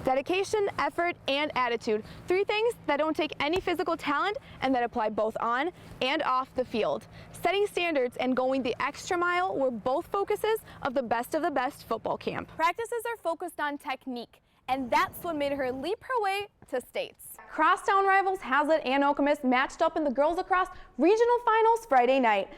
Dedication, effort, and attitude. Three things that don't take any physical talent and that apply both on and off the field. Setting standards and going the extra mile were both focuses of the best football camp. Practices are focused on technique, and that's what made her leap her way to states. Crosstown rivals Hazlitt and Okemos matched up in the girls lacrosse regional finals Friday night.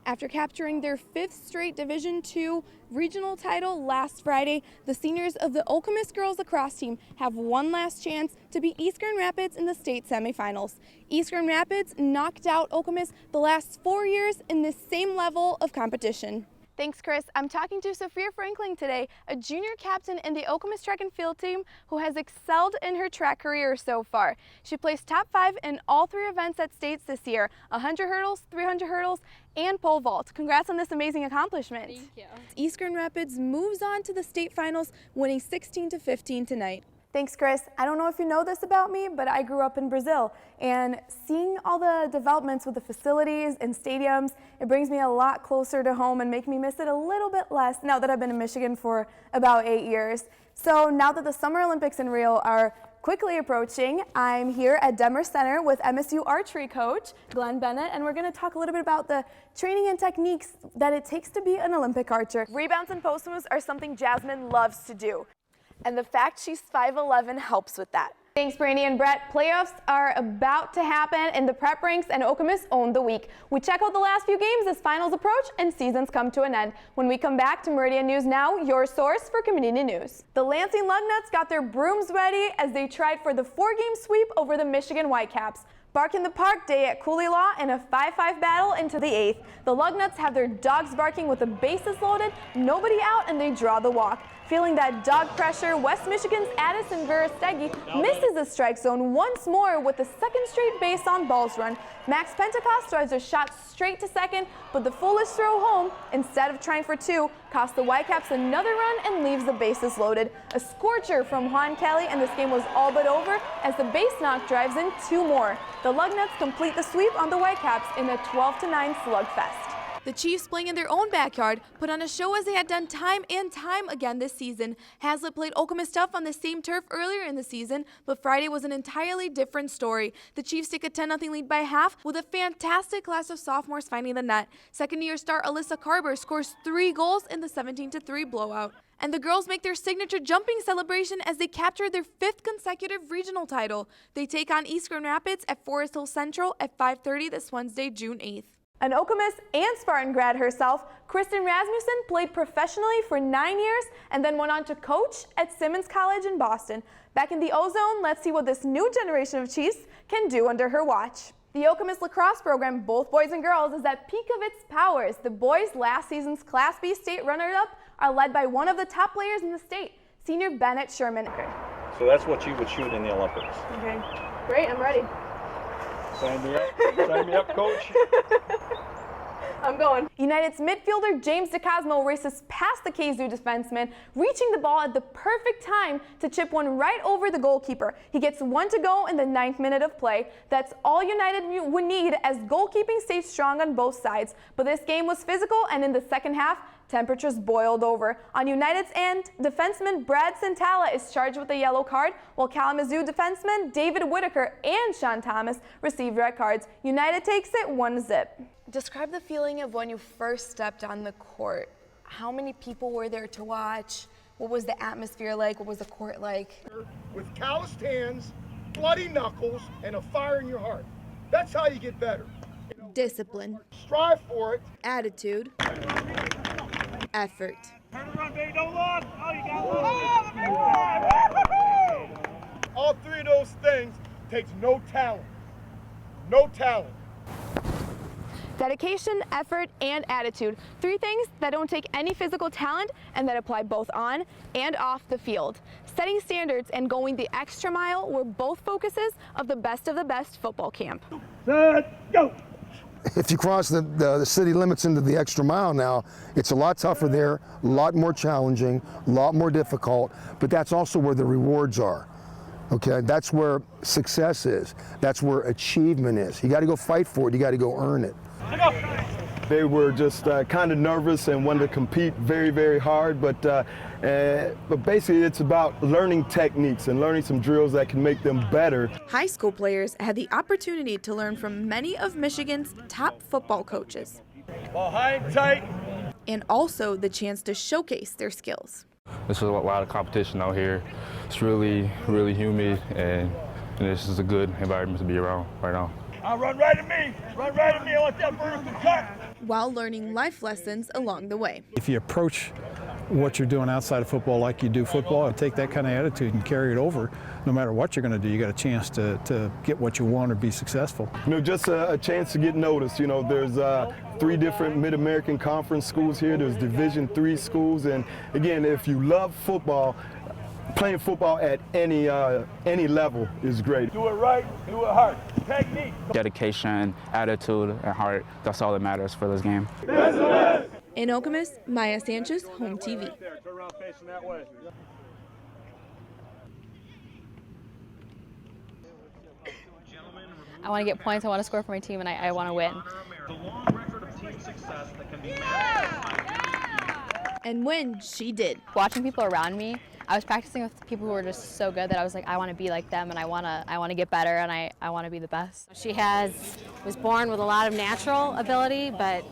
After capturing their 5th straight Division II regional title last Friday, the seniors of the Okemos girls lacrosse team have one last chance to beat East Grand Rapids in the state semifinals. East Grand Rapids knocked out Okemos the last 4 years in this same level of competition. Thanks, Chris. I'm talking to Sophia Frankling today, a junior captain in the Okemos track and field team who has excelled in her track career so far. She placed top 5 in all 3 events at states this year, 100 hurdles, 300 hurdles, and pole vault. Congrats on this amazing accomplishment. Thank you. East Grand Rapids moves on to the state finals, winning 16-15 tonight. Thanks, Chris. I don't know if you know this about me, but I grew up in Brazil, and seeing all the developments with the facilities and stadiums, it brings me a lot closer to home and make me miss it a little bit less now that I've been in Michigan for about 8 years. So now that the Summer Olympics in Rio are quickly approaching, I'm here at Denver Center with MSU archery coach Glenn Bennett, and we're going to talk a little bit about the training and techniques that it takes to be an Olympic archer. Rebounds and post moves are something Jasmine loves to do, and the fact she's 5'11" helps with that. Thanks, Brandy and Brett. Playoffs are about to happen in the prep ranks, and Okemos owned the week. We check out the last few games as finals approach and seasons come to an end. When we come back to Meridian News Now, your source for community news. The Lansing Lugnuts got their brooms ready as they tried for the 4-game sweep over the Michigan Whitecaps. Bark in the Park day at Cooley Law in a 5-5 battle into the 8th. The Lugnuts have their dogs barking with the bases loaded, nobody out, and they draw the walk. Feeling that dog pressure, West Michigan's Addison Verestegi misses the strike zone once more with the 2nd straight base on balls run. Max Pentecost drives a shot straight to second, but the foolish throw home, instead of trying for 2, cost the Whitecaps another run and leaves the bases loaded. A scorcher from Juan Kelly, and this game was all but over as the base knock drives in 2 more. The Lugnuts complete the sweep on the Whitecaps in a 12-9 slugfest. The Chiefs, playing in their own backyard, put on a show as they had done time and time again this season. Hazlitt played Okemos tough on the same turf earlier in the season, but Friday was an entirely different story. The Chiefs take a 10-0 lead by half with a fantastic class of sophomores finding the net. Second-year star Alyssa Carver scores 3 goals in the 17-3 blowout. And the girls make their signature jumping celebration as they capture their 5th consecutive regional title. They take on East Grand Rapids at Forest Hill Central at 5:30 this Wednesday, June 8th. An Okemos and Spartan grad herself, Kristen Rasmussen played professionally for 9 years and then went on to coach at Simmons College in Boston. Back in the O-Zone, let's see what this new generation of Chiefs can do under her watch. The Okemos lacrosse program, both boys and girls, is at peak of its powers. The boys, last season's Class B state runner-up, are led by one of the top players in the state, senior Bennett Sherman. So that's what you would shoot in the Olympics. Okay, great, I'm ready. Sign me up. Sign me up, coach. I'm going. United's midfielder James DeCosmo races past the KZoo defenseman, reaching the ball at the perfect time to chip one right over the goalkeeper. He gets 1 to go in the 9th minute of play. That's all United would need as goalkeeping stayed strong on both sides. But this game was physical, and in the second half, temperatures boiled over. On United's end, defenseman Brad Santala is charged with a yellow card, while Kalamazoo defensemen David Whitaker and Sean Thomas received red cards. United takes it 1-0. Describe the feeling of when you first stepped on the court. How many people were there to watch? What was the atmosphere like? What was the court like? With calloused hands, bloody knuckles, and a fire in your heart. That's how you get better. Discipline. Strive for it. Attitude. Effort. Turn around, baby, don't look. Oh, you got one. All 3 of those things takes no talent. No talent. Dedication, effort, and attitude. 3 things that don't take any physical talent and that apply both on and off the field. Setting standards and going the extra mile were both focuses of the best football camp. Set, go. If you cross the city limits into the extra mile now, it's a lot tougher there, a lot more challenging, a lot more difficult, but that's also where the rewards are. Okay, that's where success is. That's where achievement is. You got to go fight for it. You got to go earn it. They were just kind of nervous and wanted to compete very, very hard, but basically it's about learning techniques and learning some drills that can make them better. High school players had the opportunity to learn from many of Michigan's top football coaches. Ball high and tight. And also the chance to showcase their skills. There's a lot of competition out here. It's really, really humid, and this is a good environment to be around right now. Run right at me. Run right at me. I want that vertical cut. While learning life lessons along the way. If you approach what you're doing outside of football like you do football and take that kind of attitude and carry it over, no matter what you're going to do, you got a chance to get what you want or be successful. You know, just a chance to get noticed. You know, there's 3 different Mid-American Conference schools here. There's Division III schools, and again, if you love football, playing football at any level is great. Do it right. Do it hard. Technique. Dedication, attitude, and heart, that's all that matters for this game. In Okemos, Maya Sanches, Home TV. There, turn around facing that way. I want to get points, I want to score for my team, and I want to win. The long record of team success that can be matched. And when she did. Watching people around me, I was practicing with people who were just so good that I was like, I want to be like them, and I want to get better, and I want to be the best. She was born with a lot of natural ability, but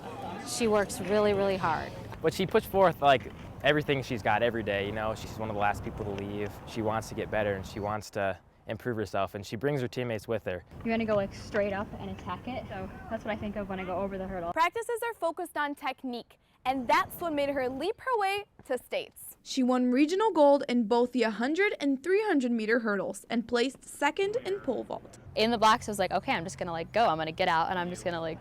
she works really, really hard. But she puts forth like everything she's got every day. You know, she's one of the last people to leave. She wants to get better, and she wants to improve herself, and she brings her teammates with her. You're going to go like straight up and attack it, so that's what I think of when I go over the hurdle. Practices are focused on technique, and that's what made her leap her way to states. She won regional gold in both the 100 and 300 meter hurdles and placed second in pole vault. In the blocks, I was like, okay, I'm just going to like go. I'm going to get out, and I'm just going to like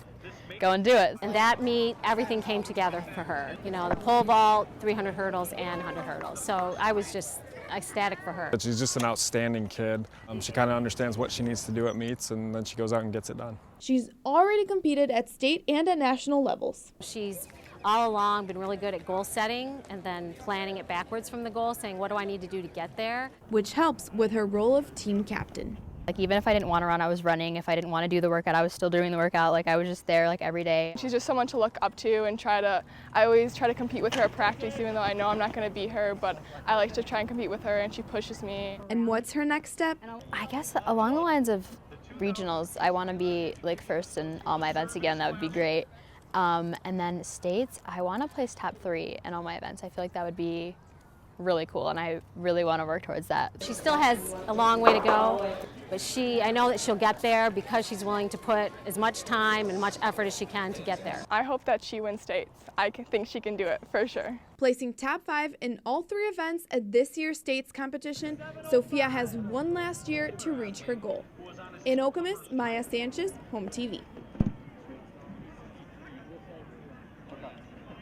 go and do it. And that meet, everything came together for her. You know, the pole vault, 300 hurdles, and 100 hurdles. So I was just ecstatic for her. She's just an outstanding kid. She kind of understands what she needs to do at meets, and then she goes out and gets it done. She's already competed at state and at national levels. She's all along been really good at goal setting and then planning it backwards from the goal, saying what do I need to do to get there? Which helps with her role of team captain. Like even if I didn't want to run, I was running. If I didn't want to do the workout, I was still doing the workout. Like I was just there like every day. She's just someone to look up to and I always try to compete with her at practice, even though I know I'm not going to beat her, but I like to try and compete with her, and she pushes me. And what's her next step? I guess along the lines of regionals, I want to be like first in all my events again. That would be great. And then states, I want to place top 3 in all my events. I feel like that would be really cool, and I really want to work towards that. She still has a long way to go, but I know that she'll get there because she's willing to put as much time and much effort as she can to get there. I hope that she wins states. I think she can do it, for sure. Placing top 5 in all 3 events at this year's states competition, Sophia has one last year to reach her goal. In Okemos, Maya Sanches, Home TV.